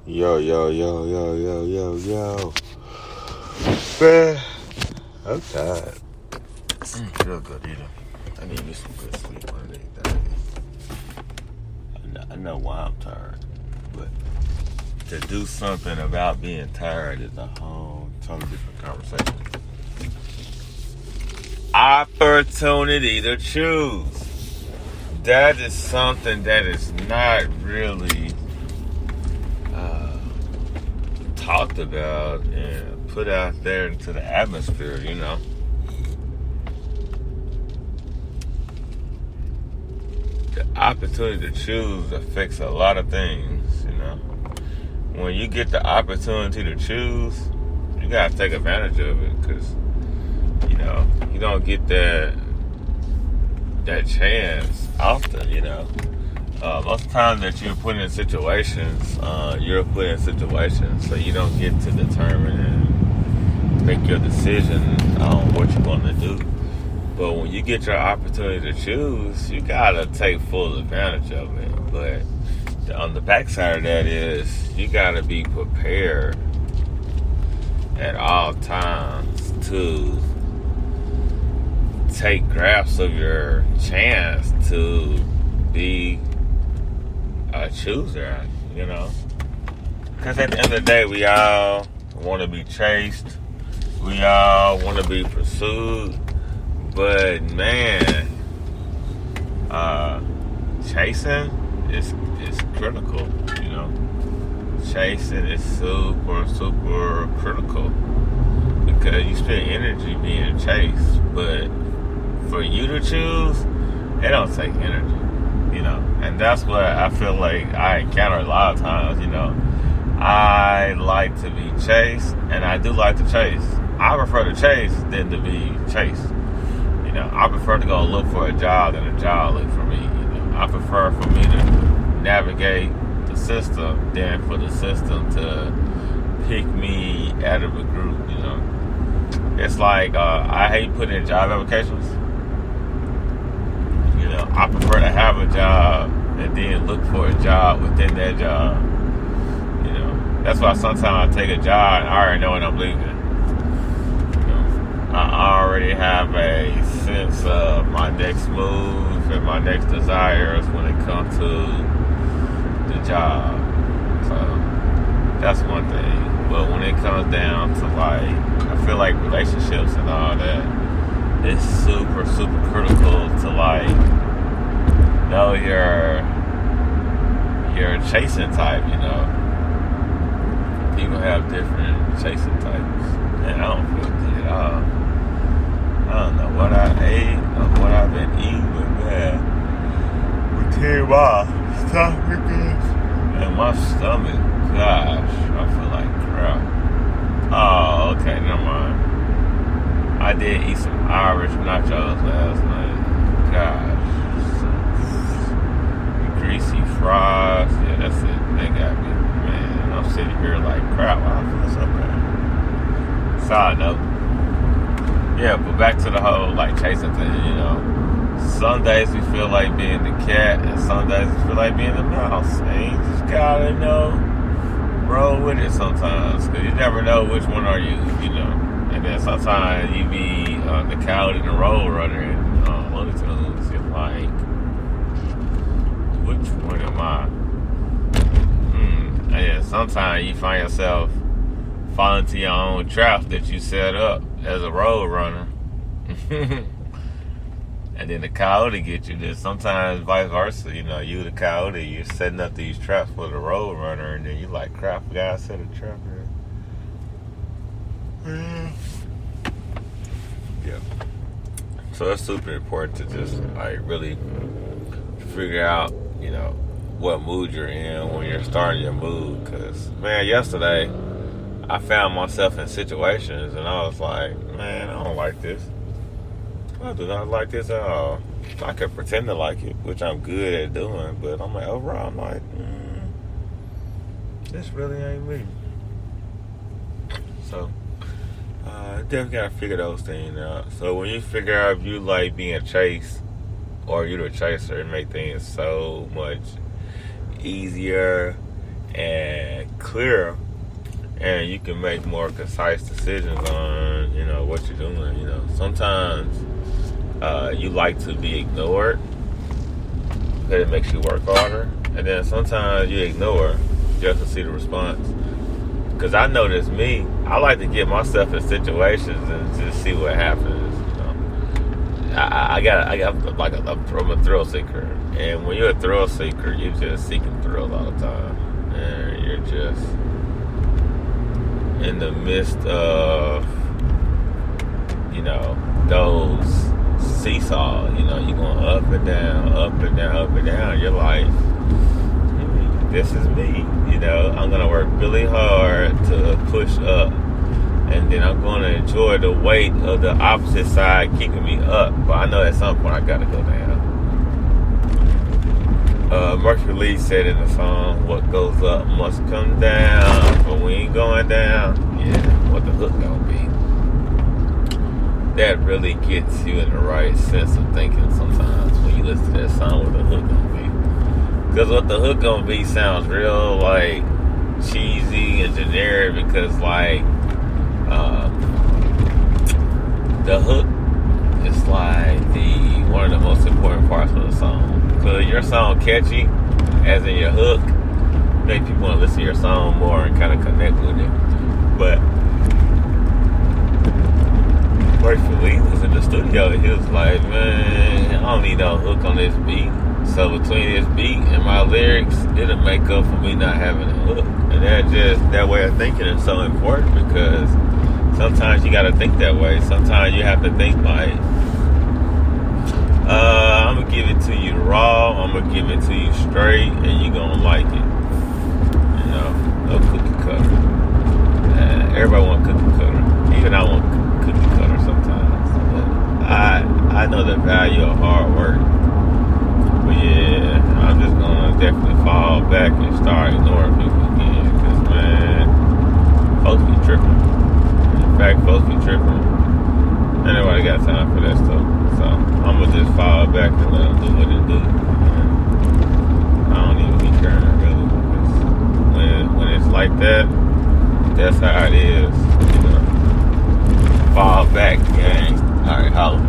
Yo, yo, yo, yo, yo, yo, yo. Man, I'm tired. Feel good either. I need me some good sleep one of these days. I know why I'm tired, but to do something about being tired is a whole totally different conversation. Opportunity to choose. That is something that is not really talked about and put out there into the atmosphere, you know. The opportunity to choose affects a lot of things, you know. When you get the opportunity to choose, you gotta take advantage of it, because, you know, you don't get that chance often, you know. Most of the time that you're put in situations, so you don't get to determine and make your decision on what you're going to do. But when you get your opportunity to choose, you gotta take full advantage of it. But on the backside of that is, you gotta be prepared at all times to take grasp of your chance to be a chooser, you know. Because at the end of the day, we all want to be chased. We all want to be pursued. But man, chasing is critical, you know. Chasing is super, super critical, because you spend energy being chased. But for you to choose, it don't take energy. You know, and that's what I feel like I encounter a lot of times, you know. I like to be chased, and I do like to chase. I prefer to chase than to be chased. You know, I prefer to go look for a job than a job look for me. You know, I prefer for me to navigate the system than for the system to pick me out of a group, you know. It's like, I hate putting in job applications. You know, I prefer to have a job and then look for a job within that job. You know, that's why sometimes I take a job and I already know when I'm leaving. You know, I already have a sense of my next move and my next desires when it comes to the job. So that's one thing. But when it comes down to, like, I feel like relationships and all that, it's super, super critical to, like, know your chasing type, you know. People have different chasing types, and I don't feel good at all. I don't know what I ate or what I've been eating, but man, with my stomach and my stomach, gosh, I feel like crap. Oh, okay, never mind. I did eat some Irish nachos last night. Gosh. Greasy fries. Yeah, that's it. They got me. Man, I'm sitting here like crap. Why I feel so bad? Side note. Yeah, but back to the whole, like, chasing thing, you know. Some days we feel like being the cat, and some days we feel like being the mouse. And you just gotta, you know, roll with it sometimes. Because you never know which one are you, you know. And then sometimes you be the coyote and the road runner and Looney Tunes. You're like, which one am I? And then sometimes you find yourself falling into your own trap that you set up as a road runner. And then the coyote gets you. Then sometimes vice versa. You know, you the coyote, you're setting up these traps for the road runner, and then you're like, crap, I gotta set a trap here. Yeah. So it's super important to just, like, really figure out, you know, what mood you're in when you're starting your mood. Because, man, yesterday I found myself in situations and I was like, man, I don't like this. I do not like this at all. I could pretend to like it, which I'm good at doing, but I'm like, overall, I'm like, this really ain't me. So definitely gotta figure those things out. So when you figure out if you like being chased or you're the chaser, it make things so much easier and clear, and you can make more concise decisions on, what you're doing. Sometimes you like to be ignored because it makes you work harder, and then sometimes you ignore just to see the response. Because I notice me, I like to get myself in situations and just see what happens. I'm a thrill seeker, and when you're a thrill seeker, you're just seeking thrills all the time, and you're just in the midst of, those seesaw. You're going up and down, up and down, up and down. You're like, this is me. I'm gonna work really hard to push up, and then I'm gonna enjoy the weight of the opposite side keeping me up. But I know at some point I gotta go down. Mercury Lee said in the song, "What goes up must come down, but we ain't going down." Yeah, what the hook gonna be? That really gets you in the right sense of thinking sometimes when you listen to that song. What the hook gonna be? Because what the hook gonna be sounds real like cheesy and generic, because the hook is like one of the most important parts of the song. So your song catchy, as in your hook, make people want to listen to your song more and kind of connect with it. But Mercury was in the studio, and he was like, "Man, I don't need no hook on this beat. So between this beat and my lyrics, it'll make up for me not having a hook." And that way of thinking is so important, because sometimes you gotta think that way. Sometimes you have to think like, I'm gonna give it to you raw, I'm gonna give it to you straight, and you gonna like it. No cookie cutter. Everybody want cookie cutter. Even I want cookie cutter sometimes. But I know the value of hard work. But yeah, I'm just gonna definitely fall back and start ignoring people again, because man, folks be tripping. In fact, folks be tripping. Ain't nobody got time for that stuff. So I'm gonna just fall back and let them do what they do. And I don't even be caring really, because when it's like that, that's how it is. Fall back, gang. All right, holla.